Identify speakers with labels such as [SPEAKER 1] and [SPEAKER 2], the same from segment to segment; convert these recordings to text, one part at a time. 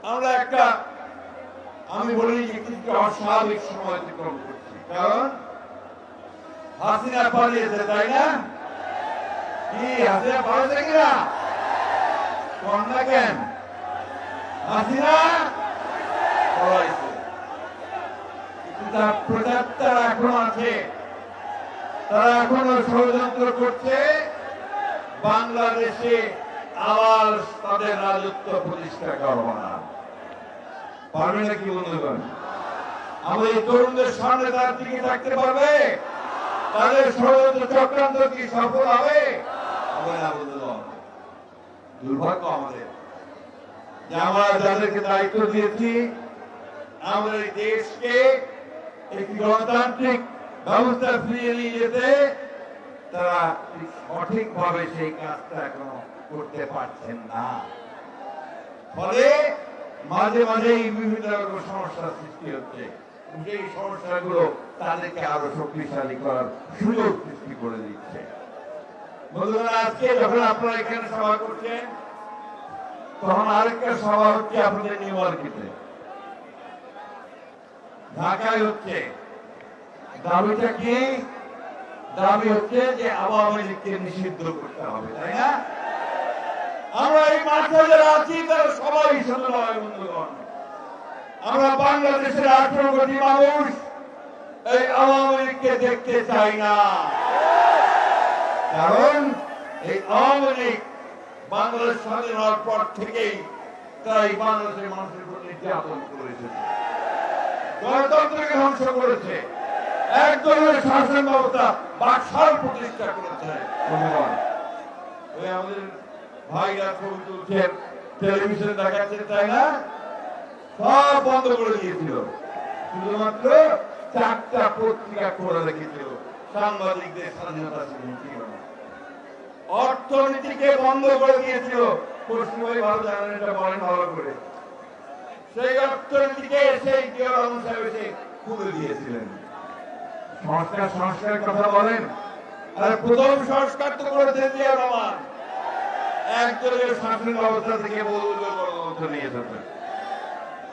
[SPEAKER 1] আমরা একটা আমি বলি যে কিছু অস্বাভাবিক সময় অতিক্রম করছি, কারণ হাসিনা পালিয়েছে, তাই না? কি হাসিনা পালিয়েছে কিনা কন্যা কেন? হাসিনা পলাইছে, তার প্রজাতরা এখন আছে, তারা এখনো ষড়যন্ত্র করছে বাংলাদেশে আবার তাদের রাজত্ব প্রতিষ্ঠা করবো না। পারবে নাকি বন্ধুগণ? আমাদের এই তরুণদের সামনে তার টিকে থাকতে পারবে? তাদের ষড়যন্ত্র চক্রান্ত কি সফল হবে? হবে না বন্ধুগণ। দুর্ভাগ্য আমাদের যে আমরা যাদেরকে দায়িত্ব দিয়েছি আমাদের এই দেশকে একটি গণতান্ত্রিক ব্যবস্থা ফিরিয়ে নিয়ে যেতে, তারা সঠিকভাবে সেই কাজটা এখনো করতে পারছেন না। ফলে মাঝে মাঝেই বিভিন্ন রকম সমস্যার সৃষ্টি হচ্ছে। সেই সমস্যাগুলো তাদেরকে আরো শক্তিশালী করার সুযোগ সৃষ্টি করে দিচ্ছে। বন্ধুরা, আজকে যখন আপনারা এখানে সভা করছেন, তখন আরেকটা সভা হচ্ছে আপনাদের নিউ মার্কেটে, ঢাকায় হচ্ছে। দাবিটা কি? দাবি হচ্ছে যে আওয়ামী লীগকে নিষিদ্ধ করতে হবে, তাই না? আমরা এই মাঠে যারা আছি তারা সবাই সচেতন হয় বন্ধুগণ। আমরা বাংলাদেশের 18 কোটি মানুষ এই আওয়ামী লীগকে দেখতে চাই না, কারণ এই আওয়ামী লীগ বাংলাদেশ স্বাধীন হওয়ার পর থেকেই তাই বাংলাদেশের মানুষের উপর নির্যাতন করেছে, গণতন্ত্রকে ধ্বংস করেছে, এক ধরনের শাসন ব্যবস্থা বাকশাল প্রতিষ্ঠা করেছে। আমাদের ভাইরা ছবি তুলছেন, টেলিভিশনে দেখাচ্ছে, তাই না? সব বন্ধ করে দিয়েছিল, শুধুমাত্র 4টা পত্রিকা করে রেখেছিল। সাংবাদিকদের স্বাধীনতা ছিল, অর্থনীতিকে বন্ধ করে দিয়েছিল। পশ্চিমবঙ্গে ভালো জানেন, এটা বলেন ভালো করে। সেই অর্থনীতিকে সেই এসে খুলে দিয়েছিলেন। সংস্কারের কথা বলেন, আর প্রথম সংস্কার তো করেছেন জিয়া রহমান। একজনের শাসন ব্যবস্থা থেকে গণতন্ত্র নিয়ে যেতেন।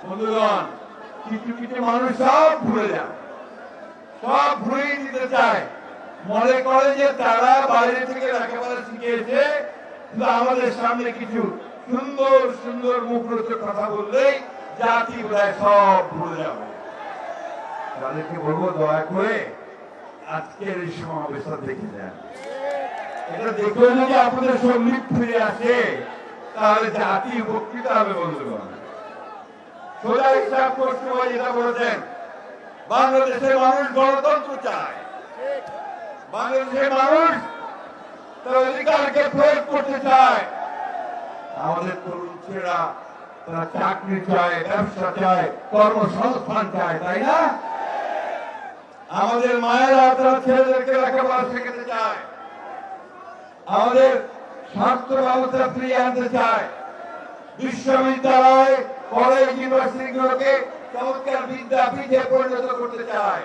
[SPEAKER 1] বন্ধুগণ, কিছু কিছু মানুষ সব ভুলে যায়, সব ভুলে দিতে চায়, মনে করে যে তারা বাইরে থেকে লেখাপড়া শিখেছে, কিন্তু আমাদের সামনে কিছু সুন্দর সুন্দর মুখরোচক কথা বললেই জাতি বোধহয় সব ভুলে যাবে। তাদেরকে বলবো, দয়া করে আজকের এই সমাবেশটা দেখে যান। এটা দেখে যদি আপনাদের সঙ্গীত ফিরে আসে, তাহলে জাতি উপকৃত হবে বন্ধুগণ। সোজা হিসাব করতে হয়, যেটা বলেছেন, বাংলাদেশের মানুষ গণতন্ত্র চায়, বাংলাদেশের মানুষ তার অধিকারকে প্রয়োগ করতে চায়। আমাদের তরুণ ছেলেরা তারা চাকরি চায়, ব্যবসা চায়, কর্মসংস্থান চায়, তাই না? আমাদের মায়েরা তারা ছেলেদেরকে লেখাপড়া শেখাতে চায়, আমাদের স্বাস্থ্য ব্যবস্থা ফিরিয়ে আনতে চায়, বিশ্ববিদ্যালয় কলেজ ইউনিভার্সিটিগুলোকে চমৎকার বিদ্যাপীঠে পরিণত করতে চায়,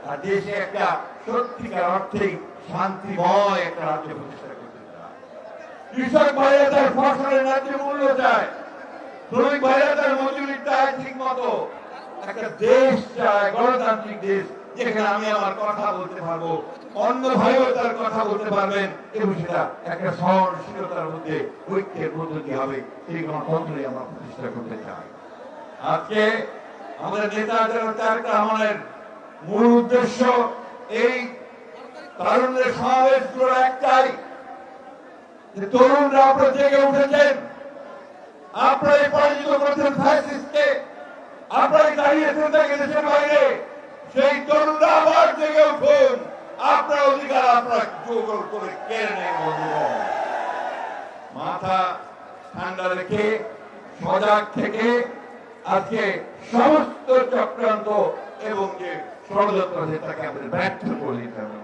[SPEAKER 1] আর দেশে একটা সত্যিকার অর্থেই শান্তিময় একটা রাজ্য প্রতিষ্ঠা করতে চায়। কৃষক ভাইরা তার ফসলের ন্যায্য মূল্য চায়, শ্রমিক ভাইরা তার মজুরি চায় ঠিক মতো। একটা দেশ চায়, গণতান্ত্রিক দেশ, যেখানে আমি আমার কথা বলতে পারবো, অন্য ভাইও তার কথা বলতে পারবেন, এবং সেটা একটা সহনশীলতার মধ্যে, ঐক্যের মধ্য দিয়ে হবে। সেই গণতন্ত্রই আমরা প্রতিষ্ঠা করতে চাই। আজকে আমাদের নেতা তারেক রহমানের মূল উদ্দেশ্য এই তরুণদের সমাবেশগুলো একটাই, যে তরুণরা আপনারা জেগে উঠেছেন, আপনারাই পরাজিত করেছেন ফ্যাসিস্টকে, আপনারাই দাঁড়িয়েছেন তাকে দেশের বাইরে। সেই তরুণরা আবার জেগে উঠুন, আপনার অধিকার আপনারা জোর করে কেড়ে নেন। মাথা ঠান্ডা রেখে সজাগ থেকে আজকে সমস্ত চক্রান্ত এবং যে ষড়যন্ত্র আছে তাকে আমাদের ব্যর্থ করে দিতে হবে।